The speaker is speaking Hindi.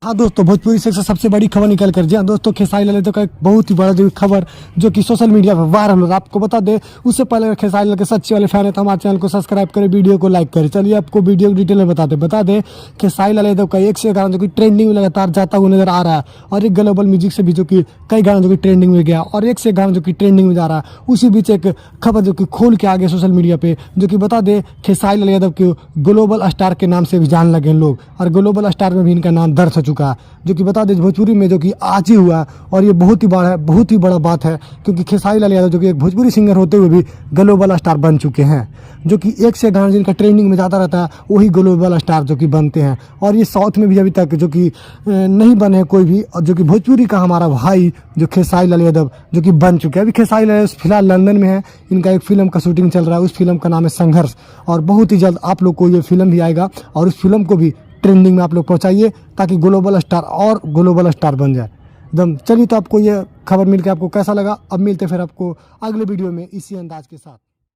हाँ दोस्तों, भोजपुरी से सबसे बड़ी खबर निकल कर जी। हाँ दोस्तों, खेसारी लाल यादव का एक बहुत ही बड़ा जो खबर जो कि सोशल मीडिया पर वायरल हो रहा है, आपको बता दे उससे पहले खेसारी लाल के सच्चे वाले फैन है तो हमारे चैनल को सब्सक्राइब करें, वीडियो को लाइक करें। चलिए आपको वीडियो डिटेल में बता दे खेसारी लाल यादव का एक से गाना जो कि ट्रेंडिंग में लगातार जाता हुआ नजर आ रहा है, और एक ग्लोबल म्यूजिक से भी जो कि कई गाना जो कि ट्रेंडिंग में गया, और एक से गाना जो कि ट्रेंडिंग में जा रहा है। उसी बीच एक खबर जो कि खोल के आगे सोशल मीडिया पे जो कि बता दे खेसारी लाल यादव को ग्लोबल स्टार के नाम से भी जान लगे लोग, और ग्लोबल स्टार में भी इनका नाम दर्ज हो चुका है, जो कि बता दें भोजपुरी में जो कि आज ही हुआ। और ये बहुत ही बड़ा बात है, क्योंकि खेसारी लाल यादव जो कि एक भोजपुरी सिंगर होते हुए भी ग्लोबल स्टार बन चुके हैं, जो कि एक से गाना जिनका ट्रेंडिंग में जाता रहता है वही ग्लोबल स्टार जो कि बनते हैं। और ये साउथ में भी अभी तक जो कि नहीं बने कोई भी, और जो कि भोजपुरी का हमारा भाई जो खेसारी लाल यादव जो कि बन चुके हैं। अभी खेसारी लाल यादव फिलहाल लंदन में है, इनका एक फिल्म का शूटिंग चल रहा है, उस फिल्म का नाम है संघर्ष, और बहुत ही जल्द आप लोग को ये फिल्म भी आएगा, और उस फिल्म को भी ट्रेंडिंग में आप लोग पहुंचाइए ताकि ग्लोबल स्टार और ग्लोबल स्टार बन जाए एकदम। चलिए, तो आपको ये खबर मिलकर आपको कैसा लगा? अब मिलते फिर आपको अगले वीडियो में इसी अंदाज के साथ।